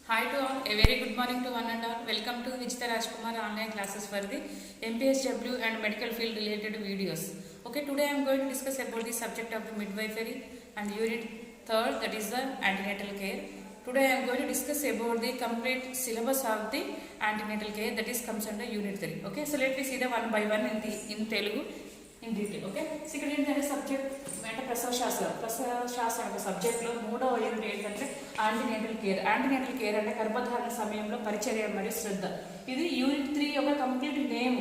Hi to all, a very good morning to one and all. Welcome to Vijita Rajkumar online classes for the MPHW and medical field related videos. Okay, today I am going to discuss about the subject of the midwifery and unit 3rd, that is the antenatal care. Today I am going to discuss about the complete syllabus of the antenatal care, that is comes under unit 3. Okay, so let me see the one by one in Telugu in detail. Okay, so ఇక్కడ ఏంటంటే subject అంటే ప్రసవ శాస్త్రం అనే సబ్జెక్ట్లో 3వ unit ఏంటంటే antenatal care. Antenatal care అంటే గర్భధారణ సమయంలో పరిచర్య మరియు శ్రద్ధ. ఇది యూనిట్ 3 యొక్క కంప్లీట్ నేమ్.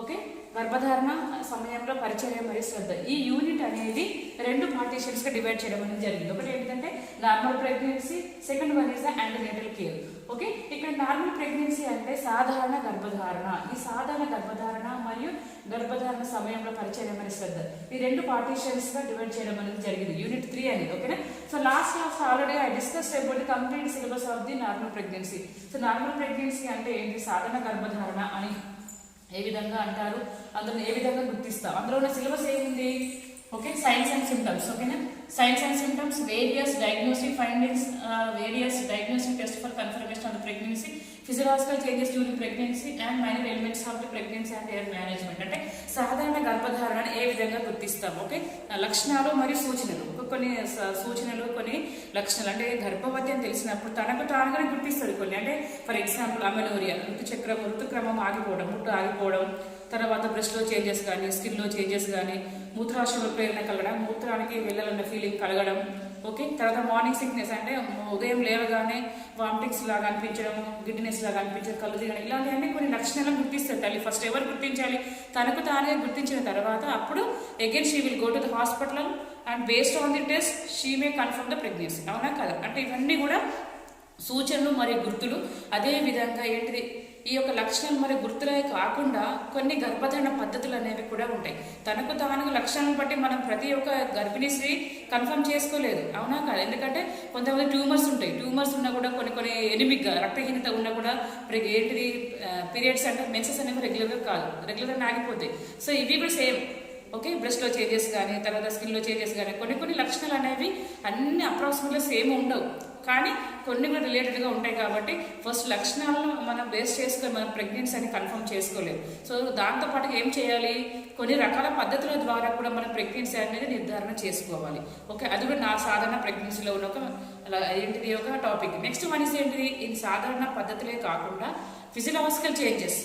ఓకే, గర్భధారణ సమయంలో పరిచర్య మరియు శ్రద్ధ. ఈ యూనిట్ అనేది 2 పార్టీషన్స్ గా డివైడ్ చేయడం అనేది జరిగింది. ఒకటి ఏంటంటే normal pregnancy, second one is the antenatal care. Okay, ఇక్కడ నార్మల్ ప్రెగ్నెన్సీ అంటే సాధారణ గర్భధారణ. ఈ సాధారణ గర్భధారణ మరియు గర్భధారణ సమయంలో పరిచర్య మరియు శ్రద్ధ ఈ 2 పార్టీషన్స్ గా డివైడ్ చేయడం అనేది జరిగింది యూనిట్ 3 అనేది. ఓకేనా, so last class already I discuss about the complete syllabus of the normal pregnancy. So normal pregnancy అంటే ఏంటి, సాధారణ గర్భధారణ అని ఏ విధంగా అంటారు, అందులో ఏ విధంగా గుర్తిస్తాం, అందులో ఉన్న సిలబస్ ఏముంది. Okay, signs and symptoms. ఓకేనా, signs and symptoms, various diagnostic findings, various diagnostic test for confirmation of the pregnancy, physiological changes during pregnancy and minor elements of the pregnancy and air management. అంటే సాధారణ గర్భధారణను ఏ విధంగా గుర్తిస్తాం. Okay, లక్షణాలు మరియు సూచనలు. కొన్ని సూచనలు, కొన్ని లక్షణాలు. అంటే గర్భవతి అని తెలిసినప్పుడు తనకు తానుగానే గుర్తిస్తుంది కొన్ని. అంటే ఫర్ ఎగ్జాంపుల్ అమెనోరియా, ఋతుక్రమం ఆగిపోవడం, ముట్టు ఆగిపోవడం, తర్వాత బ్రెస్ట్లో చేంజెస్ కానీ, స్కిన్లో చేంజెస్ కానీ, మూత్రాశయ ప్రేరణ కలగడం, మూత్రానికి వెళ్ళాలన్న ఫీలింగ్ కలగడం. ఓకే, తర్వాత మార్నింగ్ సిక్నెస్ అంటే ఉదయం లేవగానే వామిటింగ్స్ లాగా అనిపించడం, గిడ్డినెస్ లాగా అనిపించడం, కళ్ళు తిరగడం, ఇలాంటివన్నీ కొన్ని లక్షణాలను గుర్తిస్తారు తల్లి. ఫస్ట్ ఎవరు గుర్తించాలి, తనకు తానే గుర్తించిన తర్వాత అప్పుడు again she will go to the hospital and based on the test she may confirm the pregnancy. అవునా కదా, అంటే ఇవన్నీ కూడా సూచనలు మరియు గుర్తులు. అదే విధంగా ఏంటిది, ఈ యొక్క లక్షణాలు మరియు గుర్తులే కాకుండా కొన్ని గర్భధారణ పద్ధతులు అనేవి కూడా ఉంటాయి. తనకు తాను లక్షణాలను బట్టి మనం ప్రతి ఒక్క గర్భిణీ స్త్రీ కన్ఫర్మ్ చేసుకోలేదు. అవునా కాదు, ఎందుకంటే కొంతమంది ట్యూమర్స్ ఉంటాయి. ట్యూమర్స్ ఉన్నా కూడా కొన్ని ఎనిమిక్గా రక్తహీనత ఉన్నా కూడా ఏంటిది పీరియడ్స్ అంటే మెన్సెస్ అనేవి రెగ్యులర్గా కాదు, రెగ్యులర్గా ఆగిపోతాయి. సో ఇవి కూడా సేమ్. ఓకే, బ్రెస్ట్లో చేంజెస్ కానీ, తర్వాత స్కిన్లో చేంజెస్ కానీ, కొన్ని లక్షణాలు అనేవి అన్ని అప్రాక్సిమేట్గా సేమ్ ఉండవు, కానీ కొన్ని కూడా రిలేటెడ్గా ఉంటాయి. కాబట్టి ఫస్ట్ లక్షణాలను మనం బేస్ చేసుకొని మనం ప్రెగ్నెన్సీ అని కన్ఫర్మ్ చేసుకోలేము. సో దాంతోపాటు ఏం చేయాలి, కొన్ని రకాల పద్ధతుల ద్వారా కూడా మనం ప్రెగ్నెన్సీ అనేది నిర్ధారణ చేసుకోవాలి. ఓకే, అది కూడా నా సాధారణ ప్రెగ్నెన్సీలో ఉన్న ఏంటిది ఒక టాపిక్. నెక్స్ట్ వన్ ఇస్ ఏంటిది, ఇది సాధారణ పద్ధతులే కాకుండా ఫిజియలాజికల్ చేంజెస్.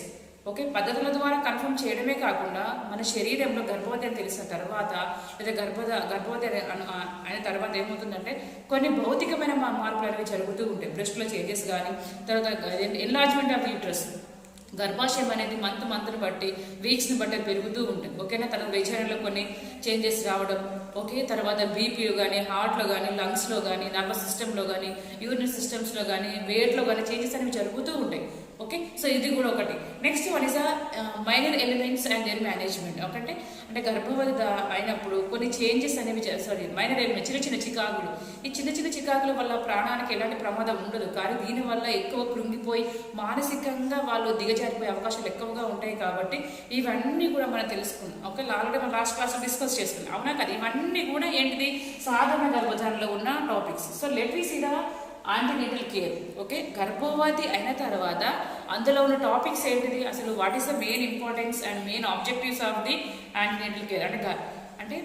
ఓకే, పద్ధతుల ద్వారా కన్ఫర్మ్ చేయడమే కాకుండా మన శరీరంలో గర్భవతి అని తెలిసిన తర్వాత లేదా గర్భవతి అయిన తర్వాత ఏమవుతుందంటే కొన్ని భౌతికమైన మార్పులు అనేవి జరుగుతూ ఉంటాయి. బ్రెస్ట్లో చేంజెస్ కానీ, తర్వాత ఎన్లార్జ్మెంట్ ఆఫ్ యూట్రస్, గర్భాశయం అనేది మంత్ని బట్టి వీక్స్ని బట్టి పెరుగుతూ ఉంటుంది. ఓకేనా, తర్వాత వెజైనాలో కొన్ని చేంజెస్ రావడం. ఓకే, తర్వాత బీపీలో కానీ, హార్ట్లో కానీ, లంగ్స్లో కానీ, నర్వస్ సిస్టంలో కానీ, యూరినరీ సిస్టమ్స్లో కానీ, వెయిట్లో కానీ చేంజెస్ అనేవి జరుగుతూ ఉంటాయి. ఓకే, సో ఇది కూడా ఒకటి. Next one is minor elements and air management. Okay, అంటే గర్భవతి అయినప్పుడు కొన్ని చేంజెస్ అనేవి మైనర్ ఎలిమెంట్, చిన్న చికాకులు. ఈ చిన్న చికాకుల వల్ల ప్రాణానికి ఎలాంటి ప్రమాదం ఉండదు, కానీ దీనివల్ల ఎక్కువ కృంగిపోయి మానసికంగా వాళ్ళు దిగజారిపోయే అవకాశాలు ఎక్కువగా ఉంటాయి. కాబట్టి ఇవన్నీ కూడా మనం తెలుసుకున్నాం. ఓకే, ఆల్రెడీ మనం లాస్ట్ క్లాస్లో డిస్కస్ చేసుకున్నాం. అవునా కదా, ఇవన్నీ కూడా ఏంటిది సాధారణ గర్భధారణలో ఉన్న topics. So let we see the antenatal care. Okay, గర్భవతి అయిన తర్వాత అందులో ఉన్న టాపిక్స్ ఏంటిది, అసలు what is the main importance and main objectives of the antenatal care. అంటే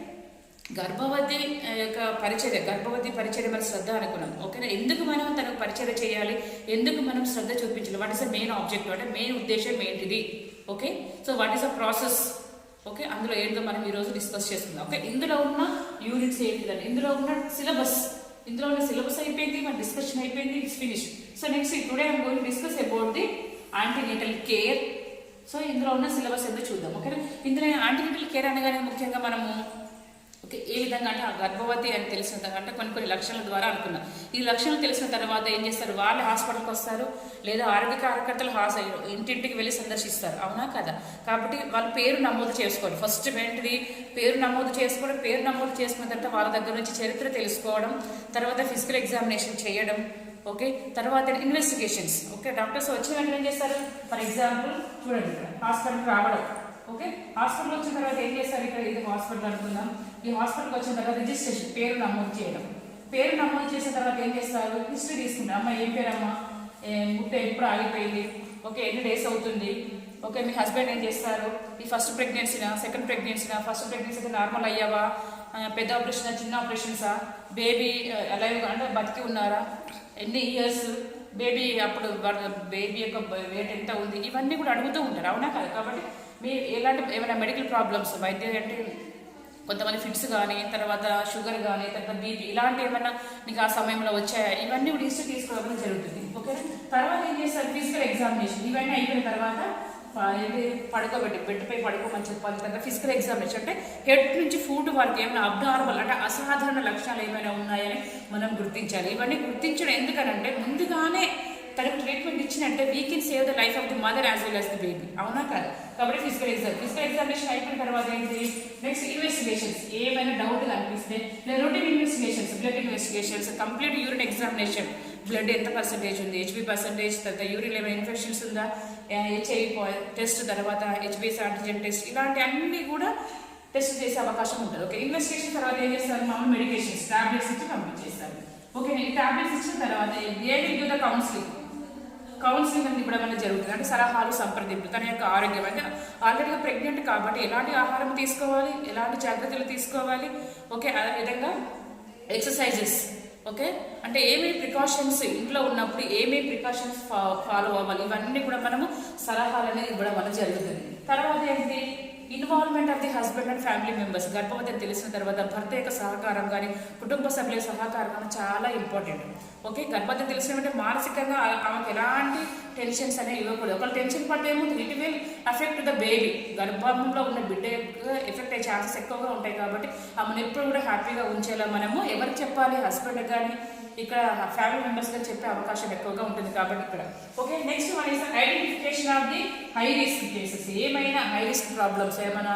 గర్భవతి యొక్క గర్భవతి పరిచర్య మరి శ్రద్ధ అనుకున్నాం. ఓకేనా, ఎందుకు మనం తనకు పరిచర్య చేయాలి, ఎందుకు మనం శ్రద్ధ చూపించాలి, what is the main objective, అంటే మెయిన్ ఉద్దేశం ఏంటిది. Okay, so what is the process. Okay, అందులో ఏంటో మనం ఈరోజు డిస్కస్ చేసుకుందాం. ఓకే, ఇందులో ఉన్న యూనిట్స్ ఏంటిదని, ఇందులో ఉన్న సిలబస్ అయిపోయింది, మన డిస్కషన్ అయిపోయింది, it's finish. So next today I'm going to discuss about the antenatal care. So ఇందులో ఉన్న సిలబస్ ఎందుకు చూద్దాం. ఓకేనా, ఇందులో యాంటీనేటల్ కేర్ అనగానే ముఖ్యంగా మనము ఓకే ఏ విధంగా అంటే గర్భవతి అని తెలిసిన అంటే కొన్ని లక్షణాల ద్వారా అనుకున్నాం. ఈ లక్షణాలు తెలిసిన తర్వాత ఏం చేస్తారు, వాళ్ళు హాస్పిటల్కి వస్తారు, లేదా ఆరోగ్య కార్యకర్తలు ఇంటింటికి వెళ్ళి సందర్శిస్తారు. అవునా కదా, కాబట్టి వాళ్ళ పేరు నమోదు చేసుకోవాలి. ఫస్ట్ ఏంటిది, పేరు నమోదు చేసుకోవడం. పేరు నమోదు చేసుకున్న తర్వాత వాళ్ళ దగ్గర నుంచి చరిత్ర తెలుసుకోవడం, తర్వాత ఫిజికల్ ఎగ్జామినేషన్ చేయడం. ఓకే, తర్వాత ఇన్వెస్టిగేషన్స్. ఓకే, డాక్టర్స్ వచ్చిన వెంటనే ఏం చేస్తారు, ఫర్ ఎగ్జాంపుల్ చూడండి ఇక్కడ హాస్పిటల్కి రావడం. ఓకే, హాస్పిటల్ వచ్చిన తర్వాత ఏం చేస్తారు, ఇక్కడ ఇది హాస్పిటల్ అనుకుందాం. ఈ హాస్పిటల్కి వచ్చిన తర్వాత రిజిస్ట్రేషన్, పేరు నమోదు చేయడం. పేరు నమోదు చేసిన తర్వాత ఏం చేస్తారు, హిస్టరీ తీసుకుంటారు. అమ్మ ఏం పేరమ్మా, ముట్ట ఎప్పుడు ఆగిపోయింది, ఓకే ఎన్ని డేస్ అవుతుంది, ఓకే మీ హస్బెండ్ ఏం చేస్తారు, ఈ ఫస్ట్ ప్రెగ్నెన్సీనా సెకండ్ ప్రెగ్నెన్సీనా, ఫస్ట్ ప్రెగ్నెన్సీ అయితే నార్మల్ అయ్యావా, పెద్ద ఆపరేషనా చిన్న ఆపరేషన్సా, బేబీ అలైవ్ అంటే బతికి ఉన్నారా, ఎన్ని ఇయర్స్, బేబీ అప్పుడు బేబీ యొక్క వెయిట్ ఎంత ఉంది, ఇవన్నీ కూడా అడుగుతూ ఉంటారు, అవునా కాదు. కాబట్టి మీ ఎలాంటి ఏమైనా మెడికల్ ప్రాబ్లమ్స్ వైద్యం అంటే కొంతమంది ఫిట్స్ కానీ, తర్వాత షుగర్ కానీ, తర్వాత బీపీ ఇలాంటి ఏమైనా మీకు ఆ సమయంలో వచ్చాయా, ఇవన్నీ కూడా హిస్టరీ తీసుకోవడం జరుగుతుంది. ఓకే, తర్వాత ఏం చేస్తారు, ఫిజికల్ ఎగ్జామినేషన్. ఇవన్నీ అయిపోయిన తర్వాత పడుకోబెట్టి బెడ్పై పడుకోమని చెప్పాలి. తర్వాత ఫిజికల్ ఎగ్జామినేషన్ అంటే హెడ్ నుంచి ఫుట్ వరకు ఏమైనా అబ్నార్మల్ అంటే అసాధారణ లక్షణాలు ఏమైనా ఉన్నాయని మనం గుర్తించాలి. ఇవన్నీ గుర్తించడం ఎందుకనంటే ముందుగానే తనకు ట్రీట్మెంట్ ఇచ్చినట్టే we can save the life of the mother as well as the baby, అవునా కాదు. కాబట్టి ఫిజికల్ ఎగ్జామినేషన్ అయిపోయిన తర్వాత ఏంటి, నెక్స్ట్ ఇన్వెస్టిగేషన్స్. ఏమైనా డౌట్ కనిపిస్తే లేదా routine investigations, blood investigations, complete urine examination, blood ఎంత పర్సెంటేజ్ ఉంది, హెచ్బి పర్సెంటేజ్, తర్వాత యూరిన్ ఏమైనా ఇన్ఫెక్షన్స్ ఉందా, హెచ్ఐవి టెస్ట్, తర్వాత హెచ్బిఎస్ యాంటిజెన్ టెస్ట్, ఇలాంటి అన్నీ కూడా టెస్ట్ చేసే అవకాశం ఉంటుంది. ఓకే, ఇన్వెస్టిగేషన్ తర్వాత ఏం చేస్తారు, మామూలు మెడికేషన్స్ టాబ్లెట్స్ ఇచ్చి పంపించేస్తారు. ఓకే, ఈ టాబ్లెట్స్ ఇచ్చిన తర్వాత ఏ కౌన్సిలింగ్ అనేది ఇవ్వడం అనేది జరుగుతుంది. అంటే సలహాలు సంప్రదింపులు, తన యొక్క ఆరోగ్యం అంటే ఆల్రెడీగా ప్రెగ్నెంట్ కాబట్టి ఎలాంటి ఆహారం తీసుకోవాలి, ఎలాంటి జాగ్రత్తలు తీసుకోవాలి, ఓకే అదేవిధంగా ఎక్సర్సైజెస్, ఓకే అంటే ఏమేమి ప్రికాషన్స్ ఇంట్లో ఉన్నప్పుడు ఏమేమి ప్రికాషన్స్ ఫాలో అవ్వాలి, ఇవన్నీ కూడా మనము సలహాలు అనేది ఇవ్వడం అనేది జరుగుతుంది. తర్వాత ఏంటి, involvement of the husband and family members. గర్భవతి అని తెలిసిన తర్వాత భర్త యొక్క సహకారం కానీ కుటుంబ సభ్యుల సహకారం కానీ చాలా ఇంపార్టెంట్. ఓకే, గర్భవతి తెలిసినటువంటి మానసికంగా ఆమెకు ఎలాంటి టెన్షన్స్ అనేవి ఇవ్వకూడదు. ఒకళ్ళు టెన్షన్ పడితే ఏమవుతుంది, it will affect the baby. గర్భంలో ఉన్న బిడ్డ ఎఫెక్ట్ అయ్యే ఛాన్సెస్ ఎక్కువగా ఉంటాయి. కాబట్టి ఆమెను ఎప్పుడు కూడా హ్యాపీగా ఉంచేలా మనము ఎవరికి చెప్పాలి, హస్బెండ్ కానీ ఇక్కడ ఫ్యామిలీ మెంబర్స్ గా చెప్పే అవకాశం ఎక్కువగా ఉంటుంది. కాబట్టి ఇక్కడ okay, next one is identification of the high risk cases. ఏమైనా హై రిస్క్ ప్రాబ్లమ్స్, ఏమైనా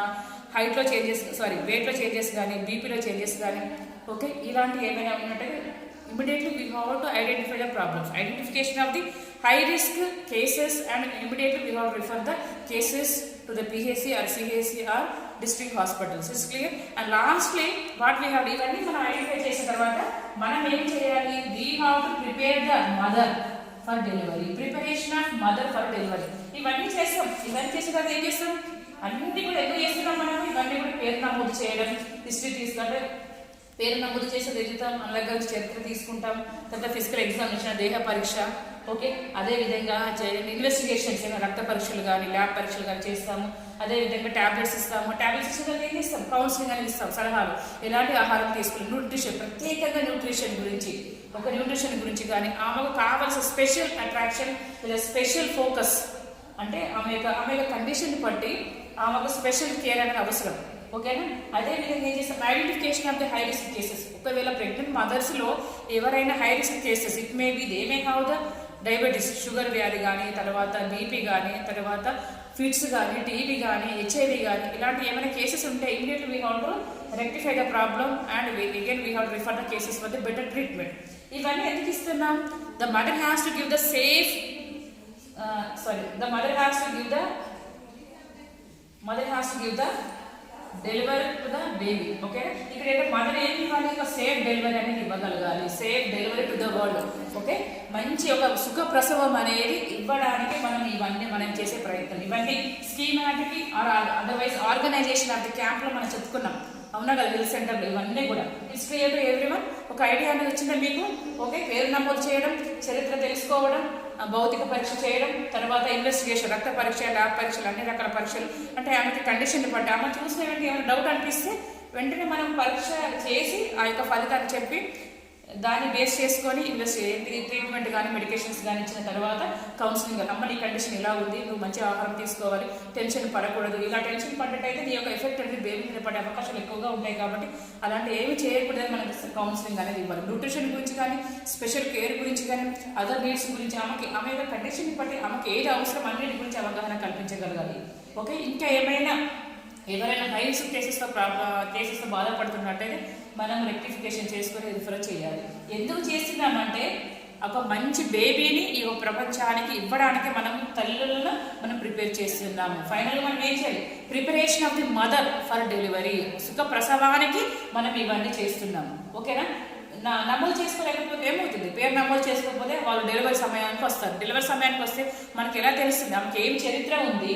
హైట్లో చేంజెస్, వెయిట్లో చేంజెస్ కానీ, బీపీలో చేంజెస్ కానీ, ఓకే ఇలాంటి ఏమైనా ఉన్నట్టు immediately we have to identify the problems. Identification of the high risk cases, and immediately we have to refer the cases to the PHC or CHC or district hospitals. Is clear? And lastly what we have ఇవన్నీ మనం identify చేసిన తర్వాత మనం ఏం చేయాలి, we have to prepare the mother for delivery. Preparation of mother for delivery. ఇవన్నీ చేస్తాం. ఇవన్నీ చేసిన తర్వాత ఏం చేస్తాం, అన్ని కూడా ఎందుకు చేస్తున్నాం మనం, ఇవన్నీ కూడా పేరు నమోదు చేయడం, హిస్టరీ తీసుకుంటే పేరు నమోదు చేసి ఎదుగుతాం, మన దగ్గర చరిత్ర తీసుకుంటాం. తర్వాత ఫిజికల్ ఎగ్జామినేషన్, దేహ పరీక్ష, ఓకే అదేవిధంగా ఇన్వెస్టిగేషన్స్ ఏమైనా రక్త పరీక్షలు కానీ ల్యాబ్ పరీక్షలు కానీ చేస్తాము. అదేవిధంగా ట్యాబ్లెట్స్ ఇస్తాము. ట్యాబ్లెట్స్ ఇచ్చిన ఏం చేస్తాం, కౌన్సిలింగ్ అనేది ఇస్తాం, సలహాలు ఎలాంటి ఆహారం తీసుకుని, న్యూట్రిషన్ ప్రత్యేకంగా న్యూట్రిషన్ గురించి కానీ ఆమెకు కావాల్సిన స్పెషల్ అట్రాక్షన్ లేదా స్పెషల్ ఫోకస్ అంటే ఆమె యొక్క కండిషన్ బట్టి ఆమెకు స్పెషల్ కేర్ అనేది అవసరం. ఓకేనా, అదేవిధంగా ఏం చేస్తాం, identification of the high risk cases. ఒకవేళ ప్రెగ్నెంట్ మదర్స్లో ఎవరైనా high risk cases, it may be they may have the diabetes, sugar వ్యాధి కానీ, తర్వాత బీపీ కానీ, తర్వాత ఫిట్స్ కానీ, టీబీ కానీ, హెచ్ఐవి కానీ, ఇలాంటి ఏమైనా కేసెస్ ఉంటే immediately we have to rectify the problem and again we have to refer the cases for the better treatment. ఇవన్నీ ఎందుకు ఇస్తున్నాం, the mother has to give the safe mother has to give the delivery to the baby. Okay, ఇక్కడ mother ఏమి ఇవ్వాలి, ఒక safe delivery అనేది ఇవ్వగలగాలి, safe delivery to the world. Okay, మంచి ఒక సుఖ ప్రసవం అనేది ఇవ్వడానికి మనం చేసే ప్రయత్నం. ఇవన్నీ schematic or otherwise organization of the క్యాంప్లో మనం చెప్పుకున్నాం, అవునా కదా, హెల్త్ సెంటర్లో. ఇవన్నీ కూడా ఇట్స్ క్లియర్ టు ఎవ్రీవన్. ఒక ఐడియా అనేది వచ్చిందా మీకు? ఓకే, పేరు నమోదు చేయడం, చరిత్ర తెలుసుకోవడం, భౌతిక పరీక్ష చేయడం, తర్వాత ఇన్వెస్టిగేషన్, రక్త పరీక్ష, ల్యాబ్ పరీక్షలు, అన్ని రకాల పరీక్షలు. అంటే ఆమెకి కండిషన్ బట్టి ఆమె చూసిన వెంటనే ఏమైనా డౌట్ అనిపిస్తే వెంటనే మనం పరీక్ష చేసి ఆ యొక్క ఫలితాన్ని చెప్పి దాన్ని బేస్ చేసుకొని ట్రీట్మెంట్ కానీ మెడికేషన్స్ కానీ ఇచ్చిన తర్వాత కౌన్సిలింగ్, అమ్మ నీ కండిషన్ ఇలా ఉంది, నువ్వు మంచి ఆహారం తీసుకోవాలి, టెన్షన్ పడకూడదు. ఇలా టెన్షన్ పడ్డట్టయితే నీ యొక్క ఎఫెక్ట్ అనేది బేబీ మీద పడే అవకాశాలు ఎక్కువగా ఉంటాయి. కాబట్టి అలాంటి ఏమి చేయకూడదని మనకి కౌన్సిలింగ్ అనేది ఇవ్వాలి. న్యూట్రిషన్ గురించి కానీ, స్పెషల్ కేర్ గురించి కానీ, అదర్ నీడ్స్ గురించి, ఆమె యొక్క కండిషన్ బట్టి ఆమెకి ఏది అవసరం అన్నిటి గురించి అవగాహన కల్పించగలగాలి. ఓకే, ఇంకా ఎవరైనా హై రిస్క్ కేసెస్తో బాధపడుతున్నట్టయితే మనం రెక్టిఫికేషన్ చేసుకొని రిఫర్ చేయాలి. ఎందుకు చేస్తున్నామంటే ఒక మంచి బేబీని ఈ ప్రపంచానికి ఇవ్వడానికి తల్లులను మనం ప్రిపేర్ చేస్తున్నాము. ఫైనల్గా మనం ఏం చేయాలి, preparation of the mother for delivery, సుఖ ప్రసవానికి మనం ఇవన్నీ చేస్తున్నాము. ఓకేనా, నమోదు చేసుకోలేకపోతే ఏమవుతుంది, పేరు నమోదు చేసుకోకపోతే వాళ్ళు డెలివరీ సమయానికి వస్తారు. డెలివరీ సమయానికి వస్తే మనకి ఎలా తెలుస్తుంది ఆమెకి ఏం చరిత్ర ఉంది,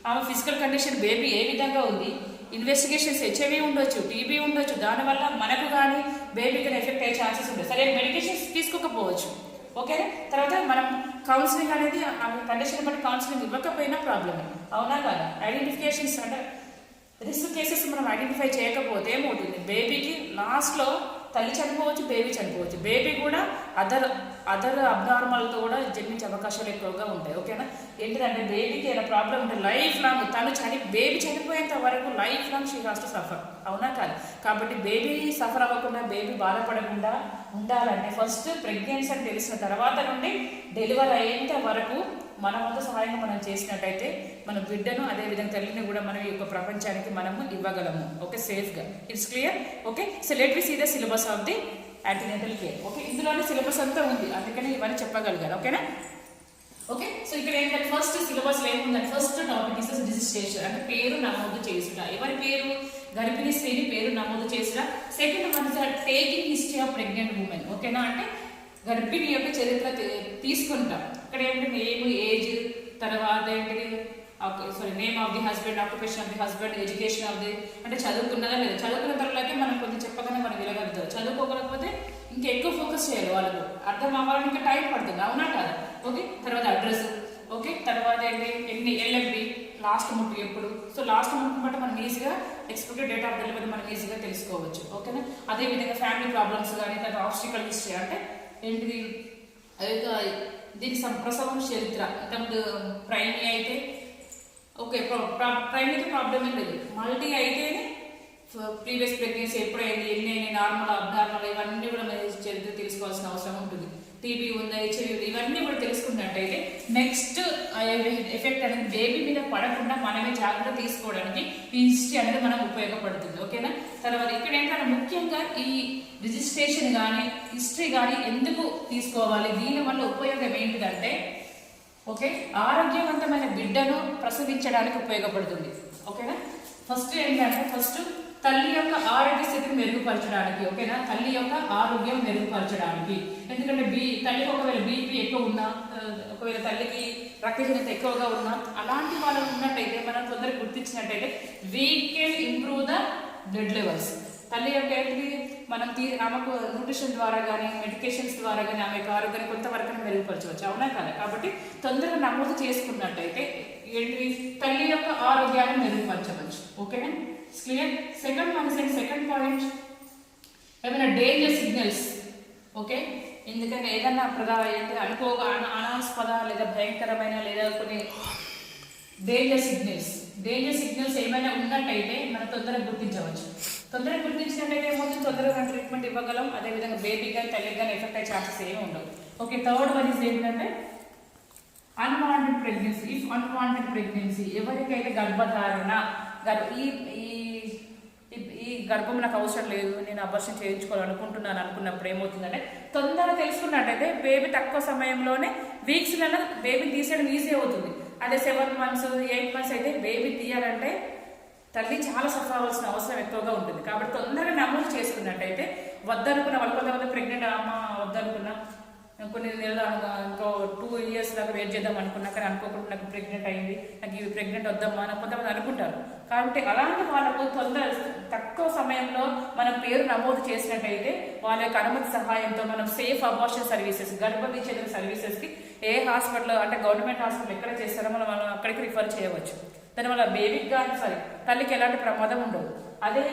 ఆమె ఫిజికల్ కండిషన్ బేబీ ఏ విధంగా ఉంది, ఇన్వెస్టిగేషన్స్ హెచ్ఐవి ఉండొచ్చు, టీబీ ఉండొచ్చు, దానివల్ల మనకు కానీ బేబీకి ఎఫెక్ట్ అయ్యే ఛాన్సెస్ ఉంటాయి. సరే మెడికేషన్స్ తీసుకోకపోవచ్చు, ఓకేనా. తర్వాత మనం కౌన్సిలింగ్ అనేది ఆమె కండిషన్ బట్టి కౌన్సిలింగ్ ఇవ్వకపోయినా ప్రాబ్లమే, అవునా కాదా. ఐడెంటిఫికేషన్స్ అంటే రిస్క్ కేసెస్ మనం ఐడెంటిఫై చేయకపోతే ఏమవుతుంది, బేబీకి లాస్ట్లో తల్లి చనిపోవచ్చు, బేబీ చనిపోవచ్చు, బేబీ కూడా అదర్ అబ్నార్మల్తో కూడా జన్మించే అవకాశాలు ఎక్కువగా ఉంటాయి, ఓకేనా. ఏంటిదంటే బేబీకి ఏదైనా ప్రాబ్లం ఉంటే లైఫ్ లాంగ్ బేబీ చనిపోయేంత వరకు life long she has to suffer, అవునా కాదు. కాబట్టి బేబీ సఫర్ అవ్వకుండా, బేబీ బాధపడకుండా ఉండాలంటే ఫస్ట్ ప్రెగ్నెన్సీ అని తెలిసిన తర్వాత నుండి డెలివరీ అయ్యేంత వరకు మన వంతు సహాయంగా మనం చేసినట్టయితే మన బిడ్డను అదేవిధంగా తల్లిని కూడా మనం ఈ యొక్క ప్రపంచానికి మనము ఇవ్వగలము, ఓకే, సేఫ్గా. It's clear, okay. So let we see the syllabus of the antenatal care, okay. ఇందులోనే సిలబస్ అంతా ఉంది, అందుకని ఇవన్నీ చెప్పగలిగారు, ఓకేనా. ఓకే, సో ఇక్కడ ఏంటంటే ఫస్ట్ సిలబస్లో ఏముందంటే ఫస్ట్ టాపిక్ ఇస్ రిజిస్ట్రేషన్, అంటే పేరు నమోదు చేసుట, ఎవరి పేరు, గర్భిణీ స్త్రీని పేరు నమోదు చేసుట. Second one is taking history of pregnant women, ఓకేనా, అంటే గర్భిణి యొక్క చరిత్ర తీసుకుంటాం. ఇక్కడ ఏంటి నేమ్, ఏజ్, తర్వాత ఏంటిది name of the husband, occupation of the husband, education of the, అంటే చదువుకున్నదా లేదా, చదువుకున్న తర్వాత మనం కొంచెం చెప్పగానే మనం వెళ్ళగలుగుతాం, చదువుకోకపోతే ఇంకా ఎక్కువ ఫోకస్ చేయాలి, వాళ్ళకు అర్థం అవ్వాలని ఇంకా టైం పడుతుంది, అవునా కాదా, ఓకే. తర్వాత అడ్రస్, ఓకే. తర్వాత ఏంటి ఎల్ఎంపి, లాస్ట్ ముట్టు ఎప్పుడు, సో లాస్ట్ ముట్టు బట్టి మనం ఈజీగా ఎక్స్పెక్టెడ్ డేట్ ఆఫ్ డెలివరీ మనం ఈజీగా తెలుసుకోవచ్చు, ఓకేనా. అదేవిధంగా ఫ్యామిలీ ప్రాబ్లమ్స్ కానీ, తర్వాత ఆబ్స్టికల్ హిస్టరీ, అంటే ఏంటిది దీని ప్రసవం చరిత్ర, ఇంతకుముందు ప్రైమరీ అయితే ఓకే, ప్రైమరీకి ప్రాబ్లమ్ ఏం లేదు, మల్టీ అయితేనే ప్రీవియస్ ప్రెగ్నెన్సీ ఎప్పుడైంది, ఎన్ని అయినాయి, నార్మల్ అబ్నార్మల్, ఇవన్నీ కూడా మన చరిత్ర తెలుసుకోవాల్సిన అవసరం ఉంటుంది. టీబీ ఉందా, హెచ్ఐవి, ఇవన్నీ కూడా తెలుసుకున్నట్టయితే నెక్స్ట్ ఎఫెక్ట్ అనేది బేబీ మీద పడకుండా మనమే జాగ్రత్త తీసుకోవడానికి ఈ హిస్టరీ అనేది మనకు ఉపయోగపడుతుంది, ఓకేనా. తర్వాత ఇక్కడ ఏంటంటే ముఖ్యంగా ఈ రిజిస్ట్రేషన్ కానీ హిస్టరీ కానీ ఎందుకు తీసుకోవాలి, దీనివల్ల ఉపయోగం ఏంటిదంటే ఓకే, ఆరోగ్యవంతమైన బిడ్డను ప్రసవించడానికి ఉపయోగపడుతుంది, ఓకేనా. ఫస్ట్ ఏంటంటే ఫస్ట్ తల్లి యొక్క ఆరోగ్య స్థితిని మెరుగుపరచడానికి, ఓకేనా, తల్లి యొక్క ఆరోగ్యం మెరుగుపరచడానికి. ఎందుకంటే తల్లికి ఒకవేళ బీపీ ఎక్కువ ఉన్నా, ఒకవేళ తల్లికి రక్తహీనత ఎక్కువగా ఉన్నా, అలాంటి వాళ్ళు ఉన్నట్టయితే మనం తొందరగా గుర్తించినట్టయితే we can improve the blood levels. తల్లి యొక్క ఏంటి మనం ఆమెకు న్యూట్రిషన్ ద్వారా కానీ మెడికేషన్స్ ద్వారా కానీ ఆమె యొక్క ఆరోగ్యాన్ని కొంతవరకు మెరుగుపరచవచ్చు, అవునా కదా. కాబట్టి తొందరగా నమోదు చేసుకున్నట్టయితే ఏంటి తల్లి యొక్క ఆరోగ్యాన్ని మెరుగుపరచవచ్చు, ఓకేనా. క్లియర్. సెకండ్ పాయింట్ ఏమైనా డేంజర్ సిగ్నల్స్, ఓకే. ఎందుకంటే ఏదన్నా ఏంటి అనుకోగా అనాస్పద లేదా భయంకరమైన లేదా కొన్ని డేంజర్ సిగ్నల్స్ ఏమైనా ఉన్నట్టయితే మనం తొందరగా గుర్తించవచ్చు. తొందరగా గుర్తించినట్టయితే ఏమవుతుంది, తొందరగా ట్రీట్మెంట్ ఇవ్వగలం, అదేవిధంగా బేబీ కానీ తల్లికి కానీ ఎఫెక్ట్ అయ్యే ఛాన్సెస్ ఏమి ఉండవు, ఓకే. థర్డ్ వన్ ఇస్ ఏంటంటే అన్వాంటెడ్ ప్రెగ్నెన్సీ, ఎవరికైతే గర్భధారణ ఈ గర్భం నాకు అవసరం లేదు, నేను అబార్షన్ చేయించుకోవాలనుకుంటున్నాను అనుకున్నప్పుడు ఏమవుతుందంటే తొందరగా తెలుసుకున్నట్టయితే బేబీ తక్కువ సమయంలోనే వీక్స్లలో బేబీని తీసేయడం ఈజీ అవుతుంది. అదే 7 months 8 months అయితే బేబీ తీయాలంటే తల్లి చాలా సఫర్ అవ్వాల్సిన అవసరం ఎక్కువగా ఉంటుంది. కాబట్టి తొందరగా నమోదు చేసుకున్నట్టయితే వద్దనుకున్న వాళ్ళు కొంతమంది ప్రెగ్నెంట్ అమ్మ వద్దనుకున్నా కొన్ని నెలలు ఇంకో 2 years దాకా వెయిట్ చేద్దాం అనుకున్నా, కానీ అనుకోకుండా నాకు ప్రెగ్నెంట్ అయింది, నాకు ఇవి ప్రెగ్నెంట్ వద్దమ్మా అని కొంతమంది అనుకుంటారు. కాబట్టి అలాంటి వాళ్ళకు తక్కువ సమయంలో మనం పేరు నమోదు చేసినట్టయితే వాళ్ళ యొక్క అనుమతి సహాయంతో మనం సేఫ్ అబార్షన్ సర్వీసెస్, గర్భవిచ్ఛేదన సర్వీసెస్కి ఏ హాస్పిటల్ అంటే గవర్నమెంట్ హాస్పిటల్ ఎక్కడ చేస్తారో మనం అక్కడికి రిఫర్ చేయవచ్చు. దానివల్ల బేబీకి కానీ తల్లికి ఎలాంటి ప్రమాదం ఉండదు. అదే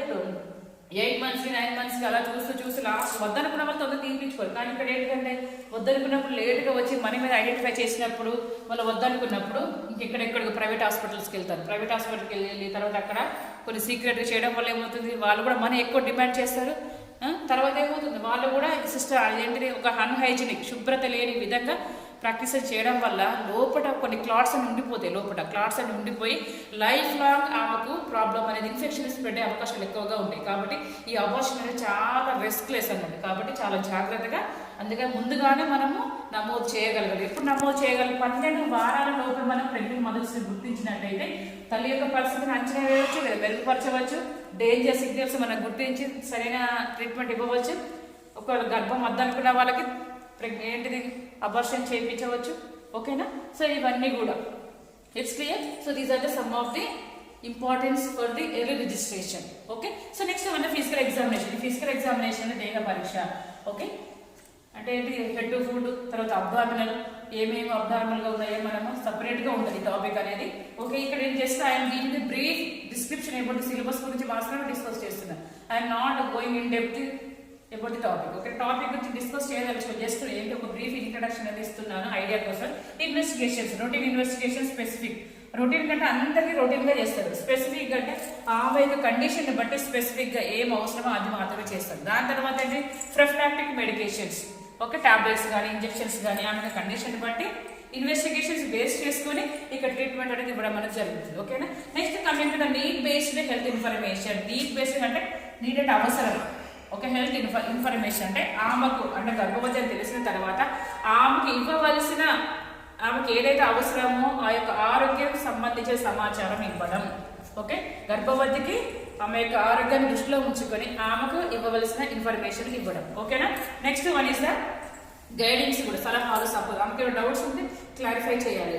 8 months 9 months అలా చూస్తూ లాస్ట్ వద్దనుకున్న వాళ్ళు తొందరగా తీపించుకోవాలి. కానీ ఇక్కడ ఏంటంటే వద్దనుకున్నప్పుడు లేట్గా వచ్చి మనీ మీద ఐడెంటిఫై చేసినప్పుడు వాళ్ళు వద్దనుకున్నప్పుడు ఇంకెక్కడెక్కడికి ప్రైవేట్ హాస్పిటల్స్కి వెళ్తారు. ప్రైవేట్ హాస్పిటల్కి వెళ్ళి తర్వాత అక్కడ కొన్ని సీక్రెట్గా చేయడం వల్ల ఏమవుతుంది, వాళ్ళు కూడా మనీ ఎక్కువ డిమాండ్ చేస్తారు. తర్వాత ఏమవుతుంది, వాళ్ళు కూడా సిస్టర్ ఏంటిది ఒక అన్హైజీనిక్ శుభ్రత లేని విధంగా ప్రాక్టీస్ చేయడం వల్ల లోపల కొన్ని క్లాట్స్ అని ఉండిపోతాయి. లోపల క్లాట్స్ అని ఉండిపోయి లైఫ్ లాంగ్ ఆమెకు ప్రాబ్లం అనేది ఇన్ఫెక్షన్ స్ప్రెడ్ అయ్యే అవకాశాలు ఎక్కువగా ఉంటాయి. కాబట్టి ఈ అబార్షన్ అనేది చాలా రిస్క్లెస్ అన్నమాట. కాబట్టి చాలా జాగ్రత్తగా అందుకని ముందుగానే మనము నమోదు చేయగలగాలి. ఎప్పుడు నమోదు చేయగలం, 12 వారాల లోపల మనం ప్రెగ్నెంట్ మదర్స్ని గుర్తించినట్టయితే తల్లి యొక్క పరిస్థితిని అంచనా వేయవచ్చు, మెరుగుపరచవచ్చు, డేంజర్ సిగ్నల్స్ మనం గుర్తించి సరైన ట్రీట్మెంట్ ఇవ్వవచ్చు. ఒక గర్భం వద్దనుకున్న వాళ్ళకి ఏంటిది అబార్షన్ చేయించవచ్చు. ఓకేనా? సో ఇవన్నీ కూడా it's clear. So these are the some of the importance for the early registration. Okay. So next మన ఫిజికల్ ఎగ్జామినేషన్. ఫిజికల్ ఎగ్జామినేషన్ దేహ పరీక్ష. ఓకే, అంటే ఏంటి హెడ్ టు ఫుడ్, తర్వాత అబ్డామినల్, ఏమేమి అబ్డామినల్గా ఉన్నాయో మనము సపరేట్గా ఉంటుంది టాపిక్ అనేది. ఓకే, ఇక్కడ ఏం చేస్తే I'm giving the brief description about the syllabus గురించి మాత్రమే డిస్కస్ చేస్తున్నాను. I'm not going in depth about the topic. Okay, topic గురించి డిస్కస్ చేయదలుచుకో జస్ట్ ఏంటి ఒక బ్రీఫ్ ఇంట్రడక్షన్ అనేది ఇస్తున్నాను ఐడియా కోసం. Investigations, routine investigation, specific. Routine కంటే అందరినీ రొటీన్గా చేస్తారు. స్పెసిఫిక్ అంటే ఆమె యొక్క కండిషన్ బట్టి స్పెసిఫిక్గా ఏం అవసరమో అది మాత్రమే చేస్తారు. దాని తర్వాత ఏంటి ప్రొఫిలాక్టిక్ మెడికేషన్స్. ఓకే, టాబ్లెట్స్ కానీ ఇంజెక్షన్స్ కానీ ఆమె కండిషన్ బట్టి ఇన్వెస్టిగేషన్స్ బేస్ చేసుకుని ఇక్కడ ట్రీట్మెంట్ అనేది ఇవ్వడం అనేది జరుగుతుంది. ఓకేనా? Next coming to the need based health information. Need based అంటే నీడ్ అంటే అవసరం. ఓకే, హెల్త్ ఇన్ఫర్మేషన్ అంటే ఆమెకు అంటే గర్భవతి అని తెలిసిన తర్వాత ఆమెకు ఇవ్వవలసిన ఆమెకు ఏదైతే అవసరమో ఆ యొక్క ఆరోగ్యానికి సంబంధించిన సమాచారం ఇవ్వడం. ఓకే, గర్భవతికి ఆమె యొక్క ఆరోగ్యాన్ని దృష్టిలో ఉంచుకొని ఆమెకు ఇవ్వవలసిన ఇన్ఫర్మేషన్ ఇవ్వడం. ఓకేనా? Next one is the guidance కూడా, సలహాలు, సపోర్ట్. ఆమెకి ఏమైనా డౌట్స్ ఉంటే క్లారిఫై చేయాలి,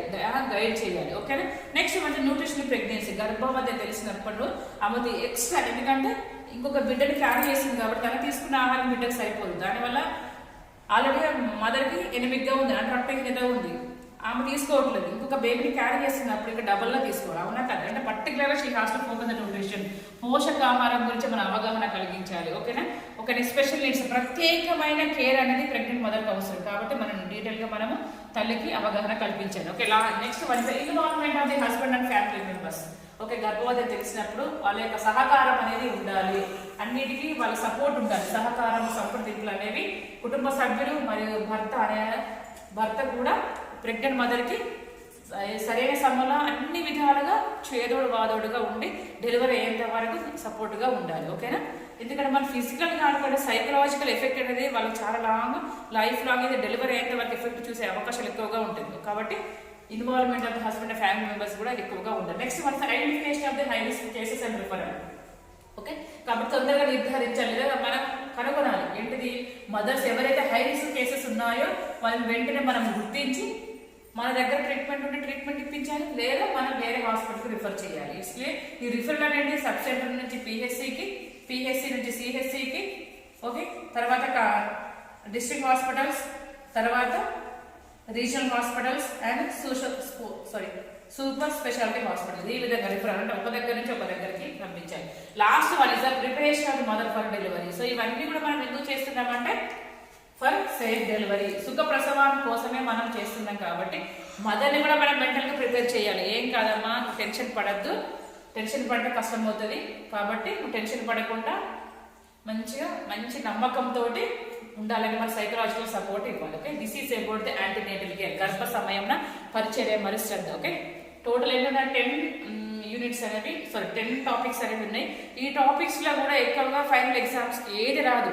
గైడ్ చేయాలి. ఓకేనా? నెక్స్ట్ మంచి న్యూట్రిషన్ ప్రెగ్నెన్సీ. గర్భవతి తెలిసినప్పుడు ఆమెది ఎక్స్ట్రా, ఎందుకంటే ఇంకొక బిడ్డని క్యారీ చేసింది కాబట్టి తను తీసుకున్న ఆహారం బిడ్డకు సరిపోదు. దానివల్ల ఆల్రెడీ మదర్కి ఎనిమిగ్గా ఉంది, అంటే రక్తహీనత ఉంది, ఆమె తీసుకోవట్లేదు, ఇంకొక బేబీని క్యారీ చేస్తున్నప్పుడు ఇక్కడ డబుల్గా తీసుకోవాలి. అవునా కదా? అంటే పర్టికులర్గా she has to focus on nutrition. పోషకాహారం గురించి మన అవగాహన కలిగించాలి. ఓకేనా? ఒక స్పెషల్ నీడ్స్, ప్రత్యేకమైన కేర్ అనేది ప్రెగ్నెంట్ మదర్కి అవసరం కాబట్టి మనం డీటెయిల్గా మనము తల్లికి అవగాహన కల్పించాలి. Okay, next one involvement of the husband and family members. Okay, గర్భవతి తెలిసినప్పుడు వాళ్ళ యొక్క సహకారం అనేది ఉండాలి, అన్నిటికీ వాళ్ళ సపోర్ట్ ఉండాలి. సహకారం, సంప్రదింపులు అనేవి కుటుంబ సభ్యులు మరియు భర్త కూడా ప్రెగ్నెంట్ మదర్కి సరైన సమయంలో అన్ని విధాలుగా చేదోడు వాదోడుగా ఉండి డెలివరీ అయ్యేంత వరకు సపోర్ట్గా ఉండాలి. ఓకేనా? ఎందుకంటే మన ఫిజికల్ కాకుండా సైకలాజికల్ ఎఫెక్ట్ అనేది వాళ్ళకి చాలా లైఫ్ లాంగ్ అయితే డెలివరీ అయ్యేంత వరకు ఎఫెక్ట్ చూసే అవకాశాలు ఎక్కువగా ఉంటుంది. కాబట్టి involvement of the husband and family members కూడా ఎక్కువగా ఉంటారు. నెక్స్ట్ మనకి identification of the high risk cases and referral. Okay, కాబట్టి తొందరగా నిర్ధారించాలి లేదా మనం కనుగొనాలి. ఏంటిది మదర్స్ ఎవరైతే హై రిస్క్ కేసెస్ ఉన్నాయో వాళ్ళని వెంటనే మనం గుర్తించి మన దగ్గర ట్రీట్మెంట్ ఉంటే ట్రీట్మెంట్ ఇప్పించాలి, లేదా మనం వేరే హాస్పిటల్కి రిఫర్ చేయాలి. ఇట్స్లే ఈ రిఫర్ అనేది సబ్ సెంటర్ నుంచి పిహెచ్సికి, పిహెచ్సి నుంచి సిహెచ్సికి, ఓకే, తర్వాత డిస్ట్రిక్ట్ హాస్పిటల్స్, తర్వాత regional hospitals and super speciality hospitals. ఈ విధంగా రిఫర్ అంటే ఒక దగ్గర నుంచి ఒక దగ్గరికి పంపించాలి. Last one is the preparation of mother for delivery. So ఇవన్నీ కూడా మనం ఎందుకు చేస్తున్నామంటే ఫర్ సేఫ్ డెలివరీ, సుఖ ప్రసవం కోసమే మనం చేస్తున్నాం. కాబట్టి మదర్ని కూడా మనం మెంటల్గా ప్రిపేర్ చేయాలి. ఏం కాదమ్మా, టెన్షన్ పడద్దు, టెన్షన్ పడితే కష్టం అవుతుంది, కాబట్టి నువ్వు టెన్షన్ పడకుండా మంచి నమ్మకంతో ఉండాలని మన సైకలాజికల్ సపోర్ట్ ఇవ్వాలి. Okay, this is about the antenatal care. గర్భ సమయంలో పరిచర్య మరి శ్రద్ధ. ఓకే, టోటల్ ఏంటంటే 10 యూనిట్స్ అనేవి 10 టాపిక్స్ అనేవి ఉన్నాయి. ఈ టాపిక్స్లో కూడా ఎక్కువగా ఫైనల్ ఎగ్జామ్స్ ఏది రాదు,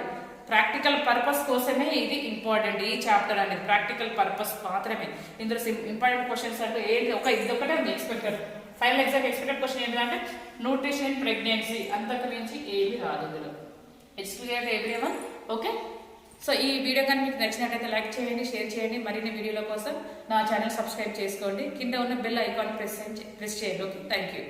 ప్రాక్టికల్ పర్పస్ కోసమే ఇది ఇంపార్టెంట్. ఈ చాప్టర్ అనేది ప్రాక్టికల్ పర్పస్ మాత్రమే. ఇందులో ఇంపార్టెంట్ క్వశ్చన్స్ అంటే ఏంటి, ఇదొకటే expected. Final exam expected question ఏంటంటే న్యూట్రిషన్ ప్రెగ్నెన్సీ, అంతకు మించి ఏమీ రాదు ఇందులో. It's clear to everyone. Okay, so ఈ వీడియో కానీ మీకు నచ్చినట్లయితే లైక్ చేయండి, షేర్ చేయండి. మరిన్ని వీడియోల కోసం నా ఛానల్ సబ్స్క్రైబ్ చేసుకోండి. కింద ఉన్న బెల్ ఐకాన్ ప్రెస్ చేయండి. Okay, thank you.